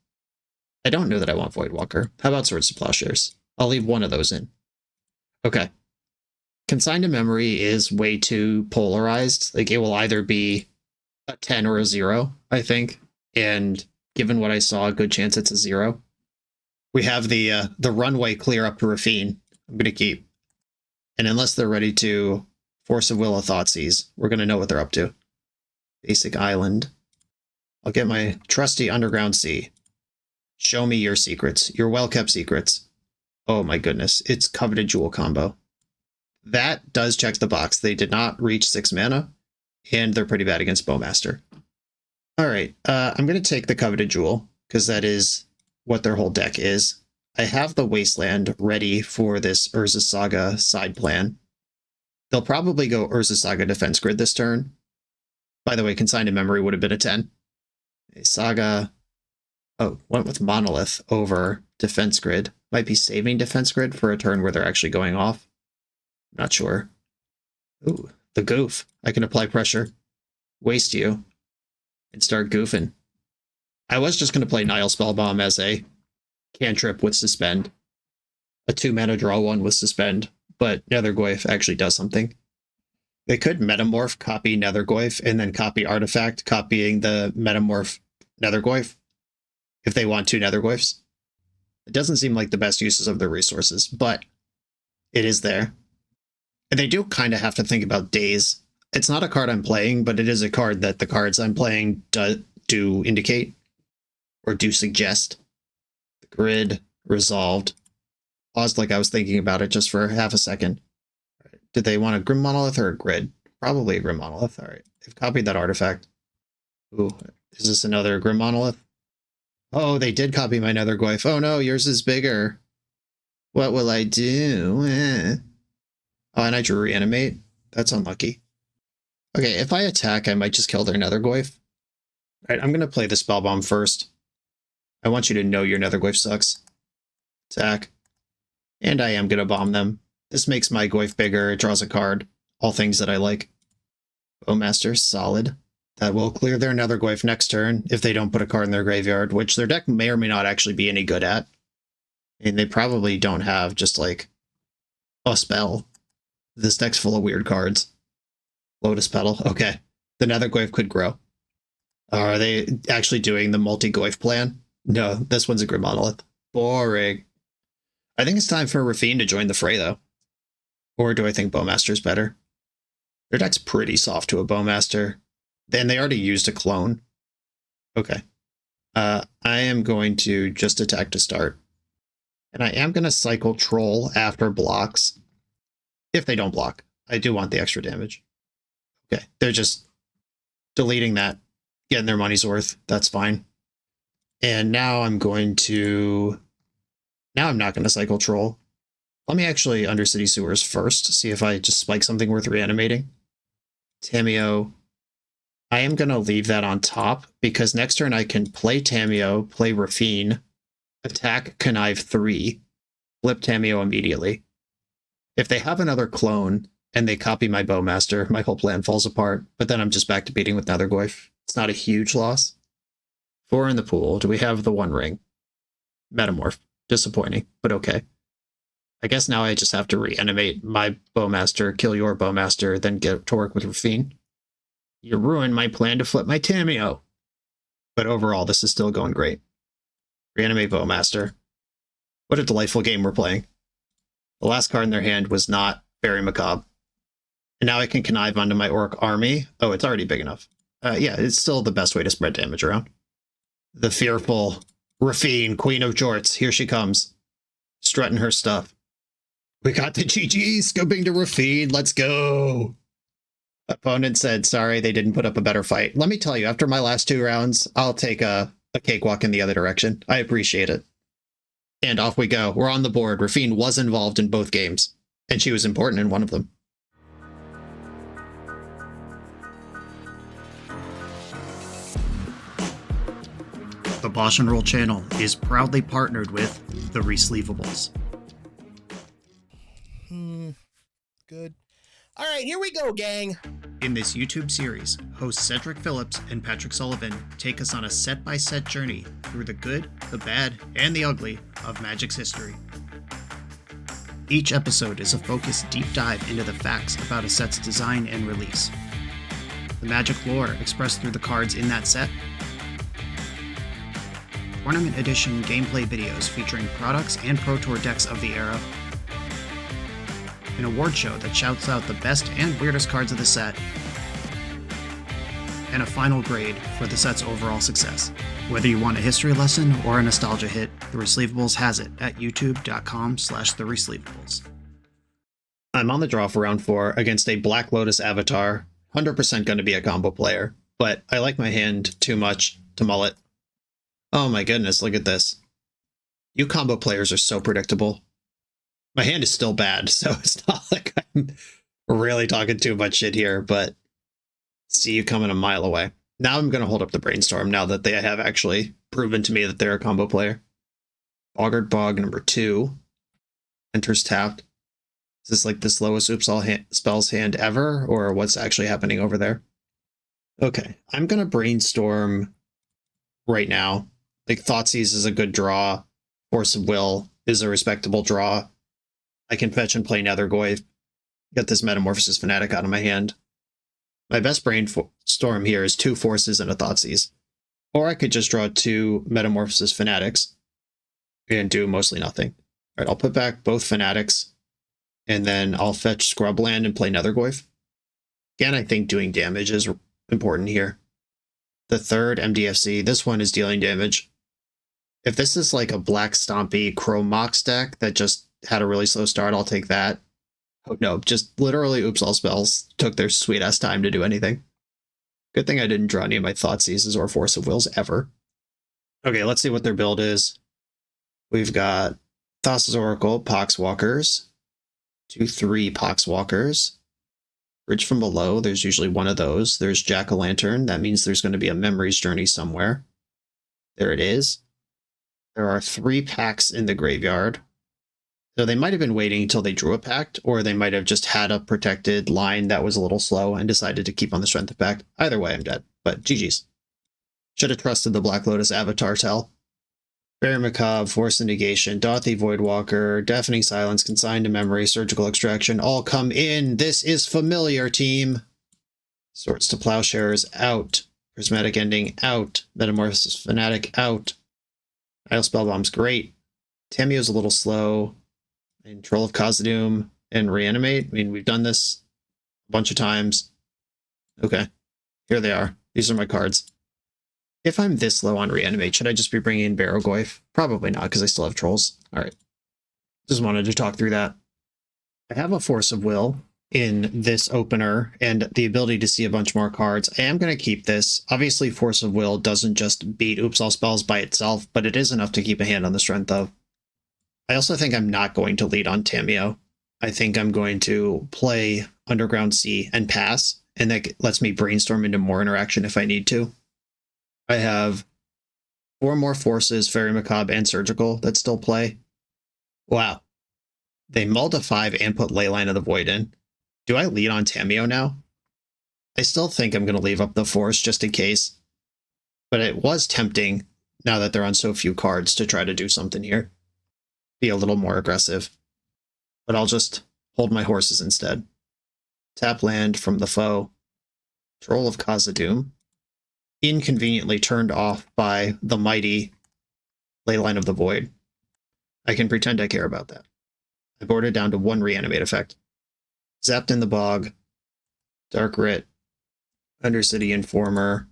I don't know that I want Voidwalker. How about Swords to Plowshares? I'll leave one of those in. Okay. Consigned to Memory is way too polarized. Like, it will either be a 10 or a 0, I think. And given what I saw, a good chance it's a 0. We have the runway clear up to Raffine. I'm going to keep. And unless they're ready to Force of Will of Thoughtseize, we're going to know what they're up to. Basic Island. I'll get my trusty Underground Sea. Show me your secrets. Your well-kept secrets. Oh my goodness. It's Coveted Jewel combo. That does check the box. They did not reach 6 mana, and they're pretty bad against Bowmaster. Alright, I'm going to take the Coveted Jewel, because that is what their whole deck is. I have the Wasteland ready for this Urza Saga side plan. They'll probably go Urza Saga Defense Grid this turn. By the way, Consigned to Memory would have been a 10. A Saga... Oh, went with Monolith over Defense Grid. Might be saving Defense Grid for a turn where they're actually going off. Not sure. Ooh, the goof. I can apply pressure, waste you, and start goofing. I was just going to play Nile Spellbomb as a cantrip with Suspend. A 2-mana draw one with Suspend, but Nethergoyf actually does something. They could Metamorph, copy Nethergoyf, and then copy Artifact, copying the Metamorph Nethergoyf, if they want 2 Nethergoyfs. It doesn't seem like the best uses of their resources, but it is there. And they do kind of have to think about Daze. It's not a card I'm playing, but it is a card that the cards I'm playing do indicate, or do suggest. The grid, resolved. Paused like I was thinking about it just for half a second. Did they want a Grim Monolith or a grid? Probably a Grim Monolith. All right. They've copied that artifact. Ooh, is this another Grim Monolith? Oh, they did copy my Nether Glyph. Oh no, yours is bigger. What will I do? Oh, and I drew Reanimate. That's unlucky. Okay, if I attack, I might just kill their Nether Glyph. Alright, I'm gonna play the Spell Bomb first. I want you to know your Nether Glyph sucks. Attack. And I am gonna bomb them. This makes my Glyph bigger, it draws a card. All things that I like. Bowmaster, solid. That will clear their Nether Glyph next turn if they don't put a card in their graveyard, which their deck may or may not actually be any good at. And they probably don't have just like a spell. This deck's full of weird cards. Lotus Petal, okay. The Nether Glyph could grow. Are they actually doing the multi-Glyph plan? No, this one's a Grim Monolith. Boring. I think it's time for Raffine to join the fray, though. Or do I think Bowmaster's better? Their deck's pretty soft to a Bowmaster. And they already used a clone. Okay. I am going to just attack to start. And I am going to cycle Troll after blocks. If they don't block. I do want the extra damage. Okay, they're just deleting that. Getting their money's worth. That's fine. And now I'm going to... Now I'm not going to cycle Troll. Let me actually Undercity Sewers first. See if I just spike something worth reanimating. Tamiyo. I am going to leave that on top because next turn I can play Tamiyo, play Raffine, attack Connive 3, flip Tamiyo immediately. If they have another clone and they copy my Bowmaster, my whole plan falls apart, but then I'm just back to beating with Nether Glyph. It's not a huge loss. 4 in the pool. Do we have the One Ring? Metamorph. Disappointing, but okay. I guess now I just have to reanimate my Bowmaster, kill your Bowmaster, then get to work with Raffine. You ruined my plan to flip my Tamiyo. But overall, this is still going great. Reanimate Bowmaster. What a delightful game we're playing. The last card in their hand was not very macabre. And now I can connive onto my Orc army. Oh, it's already big enough. Yeah, it's still the best way to spread damage around. The fearful Raffine, Queen of Jorts. Here she comes. Strutting her stuff. We got the GG, scoping to Raffine. Let's go. Opponent said, sorry, they didn't put up a better fight. Let me tell you, after my last 2 rounds, I'll take a cakewalk in the other direction. I appreciate it. And off we go. We're on the board. Raffine was involved in both games, and she was important in one of them. The BoshNRoll channel is proudly partnered with the Resleevables. Good. All right, here we go, gang. In this YouTube series, hosts Cedric Phillips and Patrick Sullivan take us on a set-by-set journey through the good, the bad, and the ugly of Magic's history. Each episode is a focused deep dive into the facts about a set's design and release, the Magic lore expressed through the cards in that set, Tournament Edition gameplay videos featuring products and Pro Tour decks of the era, an award show that shouts out the best and weirdest cards of the set, and a final grade for the set's overall success. Whether you want a history lesson or a nostalgia hit, The Resleevables has it at youtube.com/theresleevables. I'm on the draw for round 4 against a Black Lotus avatar. 100% going to be a combo player, but I like my hand too much to mull it. Oh my goodness, look at this. You combo players are so predictable. My hand is still bad, so it's not like I'm really talking too much shit here, but see you coming a mile away. Now I'm going to hold up the Brainstorm now that they have actually proven to me that they're a combo player. Boggart Bog number 2 enters tapped. Is this like the slowest Oops All Spells hand ever, or what's actually happening over there? Okay, I'm going to Brainstorm right now. Like Thoughtseize is a good draw. Force of Will is a respectable draw. I can fetch and play Nethergoyf. Get this Metamorphosis Fanatic out of my hand. My best Brainstorm here is 2 Forces and a Thoughtseize. Or I could just draw 2 Metamorphosis Fanatics and do mostly nothing. Alright, I'll put back both Fanatics, and then I'll fetch Scrubland and play Nethergoyf. Again, I think doing damage is important here. The third MDFC, this one is dealing damage. If this is like a Black Stompy Chromox deck that just had a really slow start, I'll take that. Oh no, just literally Oops All Spells took their sweet ass time to do anything. Good thing I didn't draw any of my Thoughtseizes or Force of Wills ever. Okay, let's see what their build is. We've got Thassa's Oracle, Poxwalkers, 2/3 Poxwalkers. Bridge from Below, there's usually one of those. There's Jack-o'-lantern, that means there's going to be a Memories Journey somewhere. There it is. There are 3 packs in the graveyard. So they might have been waiting until they drew a pact, or they might have just had a protected line that was a little slow and decided to keep on the strength of pact. Either way, I'm dead, but GG's. Should have trusted the Black Lotus Avatar tell. Fairy Macabre, Force of Negation, Dauthi Voidwalker, Deafening Silence, Consigned to Memory, Surgical Extraction, all come in. This is familiar, team. Swords to Plowshares, out. Prismatic Ending, out. Metamorphosis Fanatic, out. Isle Spellbomb's great. Tamio's a little slow. And Troll of Khazad-dûm and Reanimate. I mean, we've done this a bunch of times. Okay, here they are. These are my cards. If I'm this low on Reanimate, should I just be bringing in Barrogoyf? Probably not, because I still have Trolls. All right. Just wanted to talk through that. I have a Force of Will in this opener and the ability to see a bunch more cards. I am going to keep this. Obviously, Force of Will doesn't just beat Oops All Spells by itself, but it is enough to keep a hand on the strength of. I also think I'm not going to lead on Tamio. I think I'm going to play Underground Sea and pass, and that lets me brainstorm into more interaction if I need to. I have 4 more forces, Fairy Macabre and Surgical, that still play. Wow. They mulled a 5 and put Leyline of the Void in. Do I lead on Tamio now? I still think I'm going to leave up the Force just in case. But it was tempting, now that they're on so few cards, to try to do something here. Be a little more aggressive. But I'll just hold my horses instead. Tap land from the foe. Troll of Khazad-dûm. Inconveniently turned off by the mighty Leyline of the Void. I can pretend I care about that. I boarded down to 1 Reanimate effect. Zapped in the Bog. Dark Writ. Undercity Informer.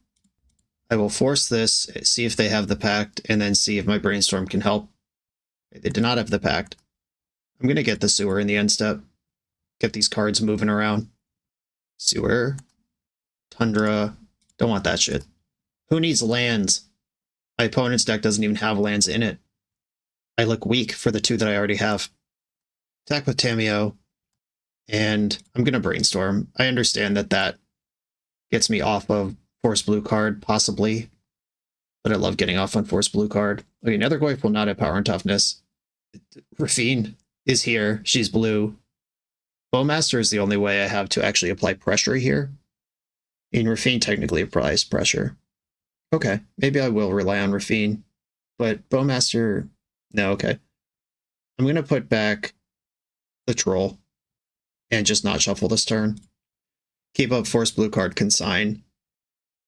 I will force this, see if they have the pact, and then see if my brainstorm can help. They did not have the pact. I'm going to get the Sewer in the end step. Get these cards moving around. Sewer. Tundra. Don't want that shit. Who needs lands? My opponent's deck doesn't even have lands in it. I look weak for the 2 that I already have. Attack with Tamio. And I'm going to brainstorm. I understand that that gets me off of Force Blue card, possibly. But I love getting off on Force Blue card. Okay, Nethergoyf will not have power and toughness. Raffine is here. She's blue. Bowmaster is the only way I have to actually apply pressure here. And Raffine technically applies pressure. Okay, maybe I will rely on Raffine. But Bowmaster... No, okay. I'm going to put back the Troll. And just not shuffle this turn. Keep up Force Blue card, Consign.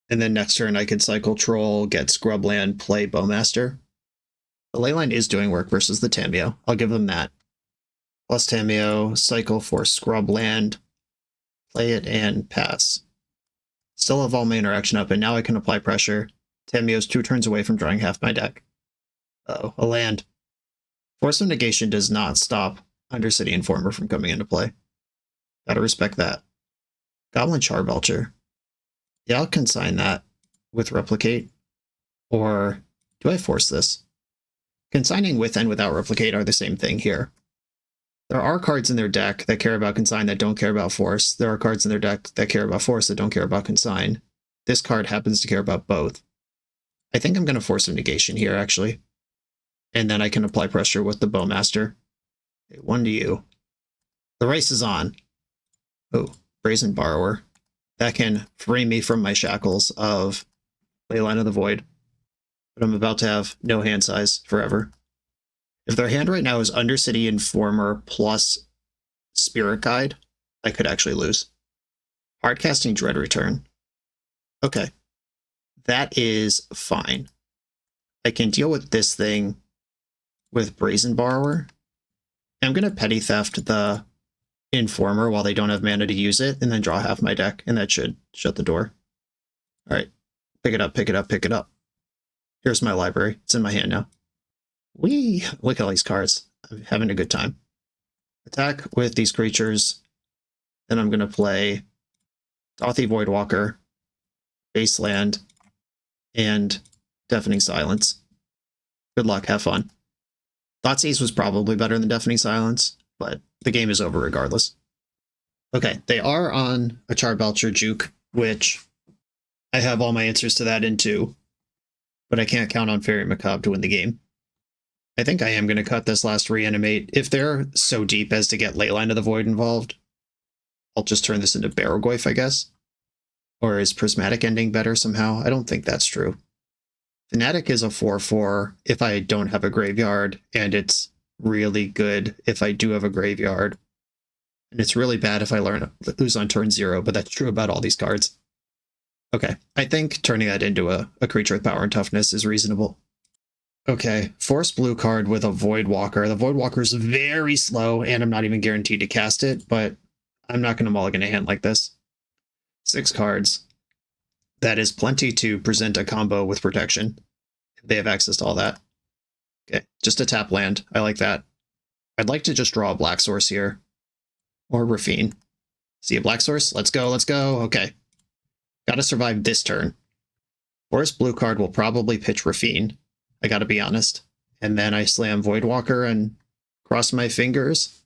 And then next turn I could cycle Troll, get Scrubland, play Bowmaster. The Leyline is doing work versus the Tamio. I'll give them that. Plus Tamio, cycle for Scrubland, play it, and pass. Still have all my interaction up, and now I can apply pressure. Tamio's 2 turns away from drawing half my deck. Uh-oh, a land. Force of Negation does not stop Undercity Informer from coming into play. Gotta respect that. Goblin Charbelcher. Yeah, I'll consign that with Replicate. Or do I force this? Consigning with and without Replicate are the same thing here. There are cards in their deck that care about Consign that don't care about Force. There are cards in their deck that care about Force that don't care about Consign. This card happens to care about both. I think I'm going to Force of Negation here, actually. And then I can apply pressure with the Bowmaster. Okay, 1 to you. The race is on. Oh, Brazen Borrower. That can free me from my shackles of Leyline of the Void. But I'm about to have no hand size forever. If their hand right now is Undercity Informer plus Spirit Guide, I could actually lose. Hardcasting Dread Return. Okay. That is fine. I can deal with this thing with Brazen Borrower. I'm going to Petty Theft the Informer while they don't have mana to use it, and then draw half my deck, and that should shut the door. Alright. Pick it up, pick it up, pick it up. Here's my library. It's in my hand now. Whee! Look at all these cards. I'm having a good time. Attack with these creatures. Then I'm going to play Dauthi Voidwalker. Wasteland, and Deafening Silence. Good luck, have fun. Thoughtseize was probably better than Deafening Silence, but the game is over regardless. Okay, they are on a Charbelcher Juke, which I have all my answers to that in 2, but I can't count on Fairy Macabre to win the game. I think I am going to cut this last Reanimate. If they're so deep as to get Leyline of the Void involved, I'll just turn this into Barogoyf, I guess. Or is Prismatic Ending better somehow? I don't think that's true. Fnatic is a 4/4 if I don't have a graveyard, and it's really good if I do have a graveyard. And it's really bad if I lose on turn 0, but that's true about all these cards. Okay, I think turning that into a creature with power and toughness is reasonable. Okay, force blue card with a Void Walker. The Void Walker is very slow, and I'm not even guaranteed to cast it, but I'm not going to mulligan a hand like this. 6 cards. That is plenty to present a combo with protection, if they have access to all that. Okay, just a tap land. I like that. I'd like to just draw a black source here. Or Raffine. See a black source? Let's go, let's go. Okay. Gotta survive this turn. Forest blue card will probably pitch Raffine. I gotta be honest. And then I slam Voidwalker and cross my fingers.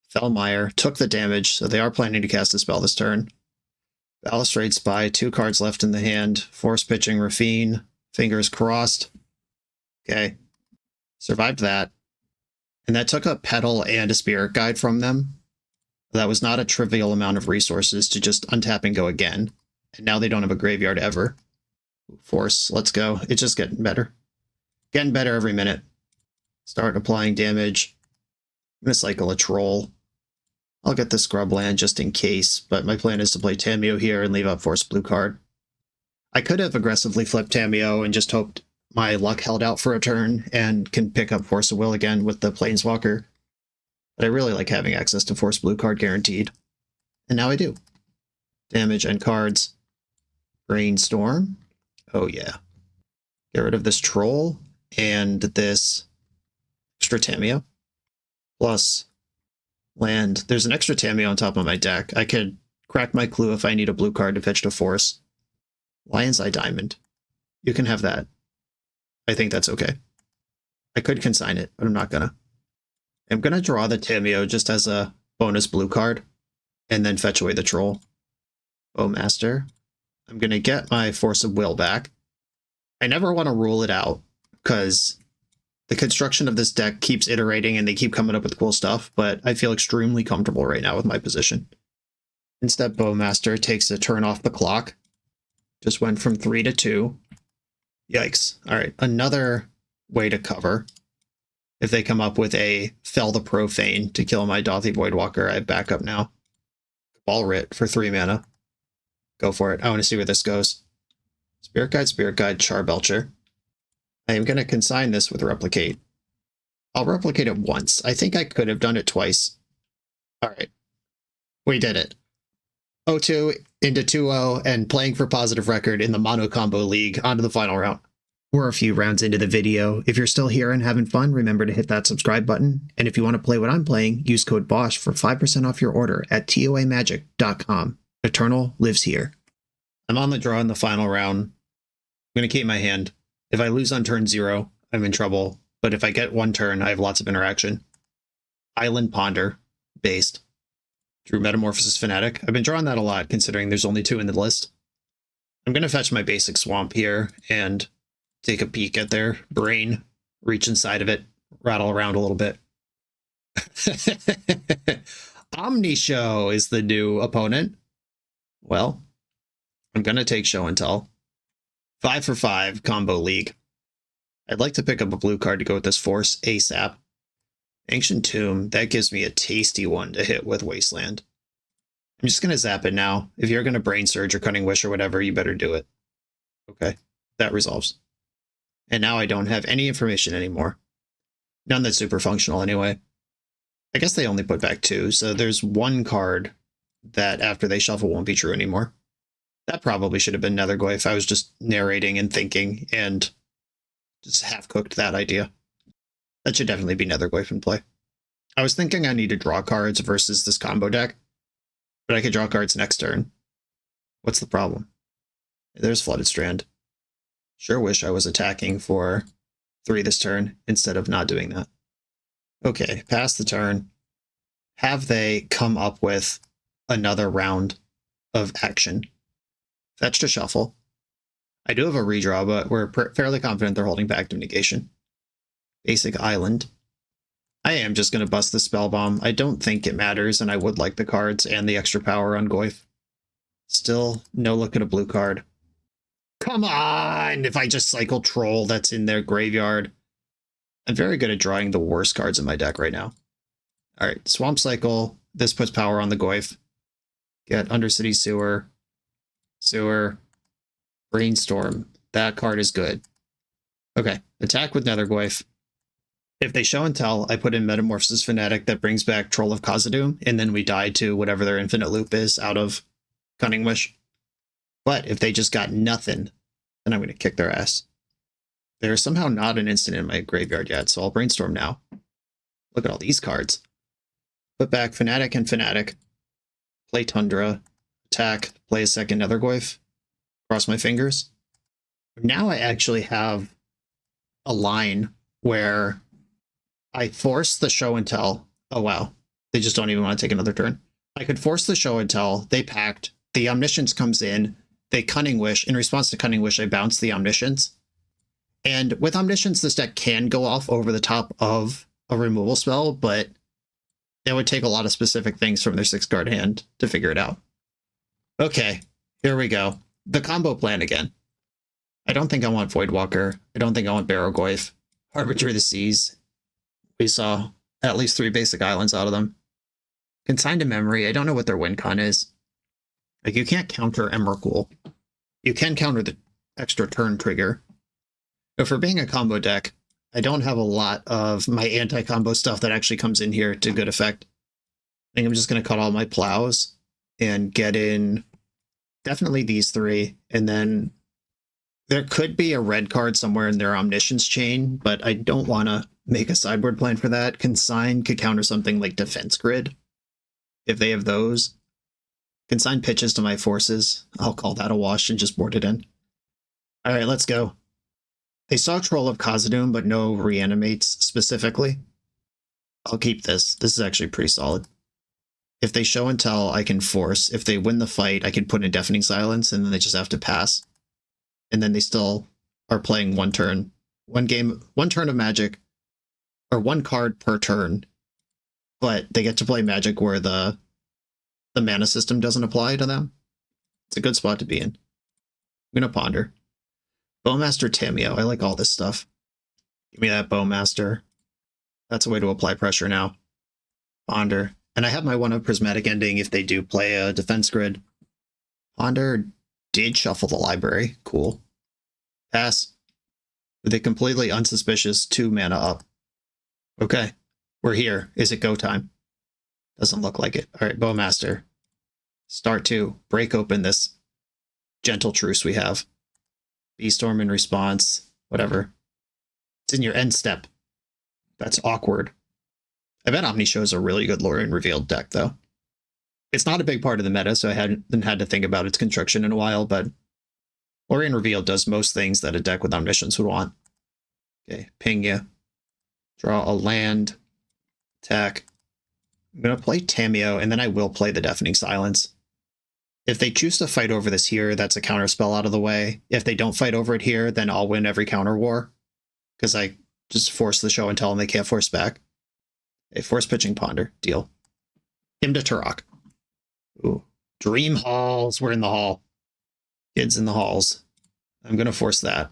Fellmire took the damage, so they are planning to cast a spell this turn. Balustrade Spy, 2 cards left in the hand. Force pitching Raffine. Fingers crossed. Okay. Survived that. And that took a Petal and a Spirit Guide from them. That was not a trivial amount of resources to just untap and go again. And now they don't have a graveyard ever. Force, let's go. It's just getting better. Getting better every minute. Start applying damage. I'm going to cycle a Troll. I'll get the Scrub land just in case, but my plan is to play Tamiyo here and leave up Force blue card. I could have aggressively flipped Tamiyo and just hoped my luck held out for a turn and can pick up Force of Will again with the Planeswalker. But I really like having access to Force blue card guaranteed. And now I do. Damage and cards. Brainstorm. Oh yeah. Get rid of this Troll and this extra Tamiyo. Plus land. There's an extra Tamiyo on top of my deck. I could crack my clue if I need a blue card to fetch to Force. Lion's Eye Diamond. You can have that. I think that's okay. I could consign it, but I'm not gonna. I'm gonna draw the Tamiyo just as a bonus blue card, and then fetch away the Troll. Bowmaster. I'm gonna get my Force of Will back. I never want to rule it out, because the construction of this deck keeps iterating and they keep coming up with cool stuff, but I feel extremely comfortable right now with my position. Instead, Bowmaster takes a turn off the clock. Just went from 3 to 2. Yikes. Alright, another way to cover. If they come up with a Fell the Profane to kill my Dothy Voidwalker, I have backup now. Cabal Writ for 3 mana. Go for it. I want to see where this goes. Spirit Guide, Charbelcher. I am going to consign this with Replicate. I'll replicate it once. I think I could have done it twice. Alright. We did it. 0-2 into 2-0 and playing for positive record in the Mono Combo League. On to the final round. We're a few rounds into the video. If you're still here and having fun, remember to hit that subscribe button. And if you want to play what I'm playing, use code BOSH for 5% off your order at toamagic.com. Eternal lives here. I'm on the draw in the final round. I'm going to keep my hand. If I lose on turn 0, I'm in trouble. But if I get one turn, I have lots of interaction. Island Ponder, based. Drew Metamorphosis Fanatic. I've been drawing that a lot, considering there's only 2 in the list. I'm going to fetch my basic Swamp here, and take a peek at their brain, reach inside of it, rattle around a little bit. Omnishow is the new opponent. Well, I'm going to take Show and Tell. 5 for 5, Combo League. I'd like to pick up a blue card to go with this Force ASAP. Ancient Tomb, that gives me a tasty one to hit with Wasteland. I'm just going to zap it now. If you're going to Brain Surge or Cunning Wish or whatever, you better do it. Okay, that resolves. And now I don't have any information anymore. None that's super functional anyway. I guess they only put back 2, so there's 1 card that after they shuffle won't be true anymore. That probably should have been Nethergoyf. I was just narrating and thinking and just half-cooked that idea. That should definitely be Nethergoyf in play. I was thinking I need to draw cards versus this combo deck, but I could draw cards next turn. What's the problem? There's Flooded Strand. Sure wish I was attacking for 3 this turn instead of not doing that. Okay, pass the turn. Have they come up with another round of action? Fetch to shuffle. I do have a redraw, but we're fairly confident they're holding back to negation. Basic island. I am just going to bust the spell bomb. I don't think it matters, and I would like the cards and the extra power on Goyf. Still, no look at a blue card. Come on! If I just cycle Troll that's in their graveyard. I'm very good at drawing the worst cards in my deck right now. Alright, Swamp Cycle. This puts power on the Goyf. Get Undercity Sewer. Sewer. Brainstorm. That card is good. Okay, attack with Nether Goyf. If they show and tell, I put in Metamorphosis Fanatic that brings back Troll of Khazad-dûm, and then we die to whatever their infinite loop is out of Cunning Wish. But if they just got nothing, then I'm going to kick their ass. There's somehow not an instant in my graveyard yet, so I'll Brainstorm now. Look at all these cards. Put back Fanatic and Fanatic. Play Tundra. Attack. Play a second Nether Goyf. Cross my fingers. Now I actually have a line where I force the show and tell. Oh, wow. They just don't even want to take another turn. I could force the show and tell. They packed. The Omniscience comes in. They Cunning Wish. In response to Cunning Wish, I bounce the Omniscience. And with Omniscience, this deck can go off over the top of a removal spell, but it would take a lot of specific things from their 6-card hand to figure it out. Okay, here we go. The combo plan again. I don't think I want Voidwalker. I don't think I want Barrow Goyf. Harbinger of the Seas. We saw at least 3 basic islands out of them. Consigned to Memory. I don't know what their win con is. Like, you can't counter Emrakul. You can counter the extra turn trigger. But for being a combo deck, I don't have a lot of my anti-combo stuff that actually comes in here to good effect. I think I'm just going to cut all my plows and get in definitely these 3. And then there could be a red card somewhere in their Omniscience chain, but I don't want to make a sideboard plan for that. Consign could counter something like Defense Grid, if they have those. Consign pitches to my forces. I'll call that a wash and just board it in. All right, let's go. They saw Troll of Khazad-dûm, but no Reanimates specifically. I'll keep this. This is actually pretty solid. If they show and tell, I can force. If they win the fight, I can put in Deafening Silence, and then they just have to pass. And then they still are playing 1 turn. 1 turn of Magic, or 1 card per turn. But they get to play Magic where the mana system doesn't apply to them. It's a good spot to be in. I'm going to Ponder. Bowmaster Tamiyo. I like all this stuff. Give me that Bowmaster. That's a way to apply pressure now. Ponder. And I have my 1 of Prismatic Ending if they do play a Defense Grid. Ponder did shuffle the library. Cool. Pass. With a completely unsuspicious 2 mana up. Okay. We're here. Is it go time? Doesn't look like it. All right, Bowmaster. Start to break open this gentle truce we have. Beastorm in response. Whatever. It's in your end step. That's awkward. I bet Omni shows a really good Lorien Revealed deck, though. It's not a big part of the meta, so I hadn't had to think about its construction in a while, but Lorien Revealed does most things that a deck with Omniscience would want. Okay, ping you. Draw a land. Attack. I'm going to play Tamiyo, and then I will play the Deafening Silence. If they choose to fight over this here, that's a counter spell out of the way. If they don't fight over it here, then I'll win every counter war. Because I just force the show and tell them they can't force back. A force pitching Ponder. Deal. Him to Turok. Ooh. Dream Halls. We're in the hall. Kids in the halls. I'm going to force that.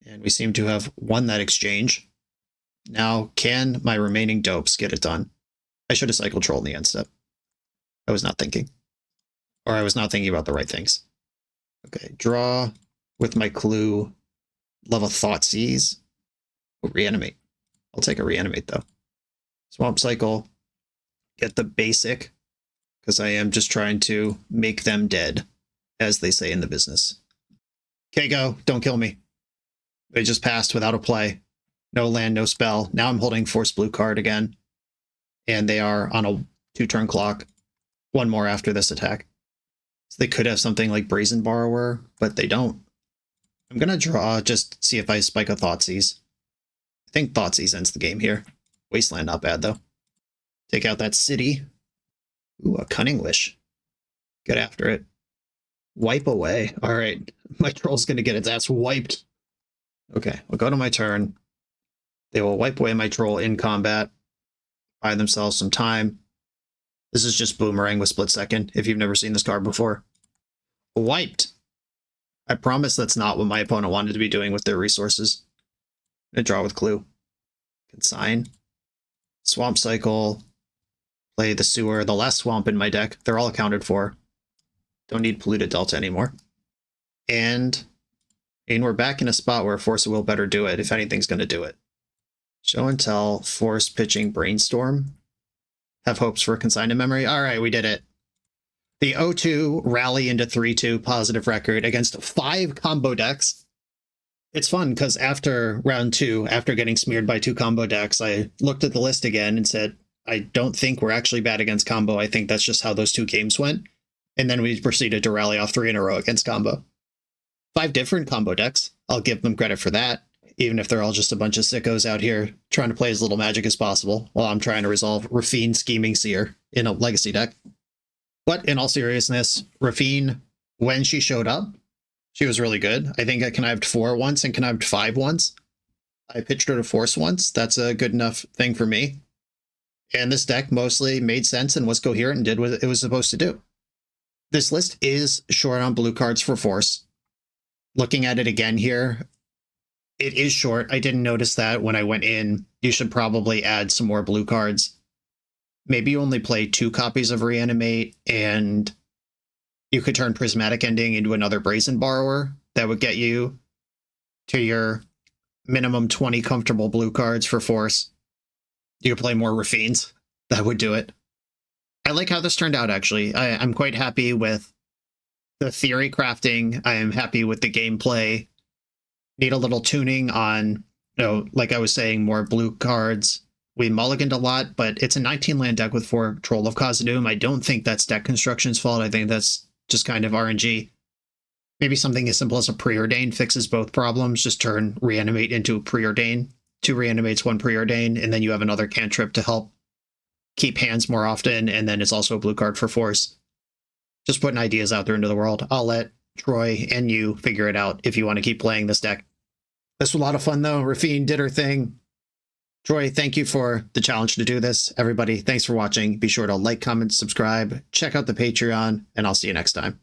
And we seem to have won that exchange. Now, can my remaining dopes get it done? I should have cycled Troll in the end step. I was not thinking. Or I was not thinking about the right things. Okay, draw with my clue. Love a Thoughtseize. Reanimate. I'll take a Reanimate, though. Swamp Cycle. Get the basic, because I am just trying to make them dead, as they say in the business. Okay, go. Don't kill me. They just passed without a play. No land, no spell. Now I'm holding Force Blue card again. And they are on a 2-turn clock. 1 more after this attack. So they could have something like Brazen Borrower, but they don't. I'm going to draw, just see if I spike a Thoughtseize. I think Thoughtseize ends the game here. Wasteland, not bad, though. Take out that city. Ooh, a Cunning Wish. Get after it. Wipe away. All right. My troll's going to get its ass wiped. Okay, we'll go to my turn. They will wipe away my troll in combat. Buy themselves some time. This is just Boomerang with Split Second, if you've never seen this card before. Wiped. I promise that's not what my opponent wanted to be doing with their resources. I'm going to draw with Clue. Consign. Swamp Cycle. Play the Sewer. The last swamp in my deck. They're all accounted for. Don't need Polluted Delta anymore. And we're back in a spot where Force of Will better do it, if anything's going to do it. Show and Tell, Force, Pitching, Brainstorm. Have hopes for Consigned to Memory. All right, we did it. The 0-2 rally into 3-2 positive record against 5 combo decks. It's fun because after round 2, after getting smeared by 2 combo decks, I looked at the list again and said, I don't think we're actually bad against combo. I think that's just how those 2 games went. And then we proceeded to rally off 3 in a row against combo. 5 different combo decks. I'll give them credit for that, even if they're all just a bunch of sickos out here trying to play as little Magic as possible while I'm trying to resolve Raffine Scheming Seer in a Legacy deck. But in all seriousness, Raffine, when she showed up, she was really good. I think I connived 4 once and connived 5 once. I pitched her to Force once. That's a good enough thing for me. And this deck mostly made sense and was coherent and did what it was supposed to do. This list is short on blue cards for Force. Looking at it again here, it is short. I didn't notice that when I went in. You should probably add some more blue cards. Maybe you only play 2 copies of Reanimate, and you could turn Prismatic Ending into another Brazen Borrower. That would get you to your minimum 20 comfortable blue cards for Force. You could play more Raffines. That would do it. I like how this turned out, actually. I'm quite happy with the theory crafting. I am happy with the gameplay. Need a little tuning on, like I was saying, more blue cards. We mulliganed a lot, but it's a 19-land deck with 4 Troll of Khazad-dûm. I don't think that's deck construction's fault. I think that's just kind of RNG. Maybe something as simple as a Preordain fixes both problems. Just turn Reanimate into a Preordain. 2 Reanimates, 1 Preordain, and then you have another cantrip to help keep hands more often, and then it's also a blue card for Force. Just putting ideas out there into the world. I'll let Troy and you figure it out if you want to keep playing this deck. This was a lot of fun, though. Raffine did her thing. Troy, thank you for the challenge to do this. Everybody, thanks for watching. Be sure to like, comment, subscribe, check out the Patreon, and I'll see you next time.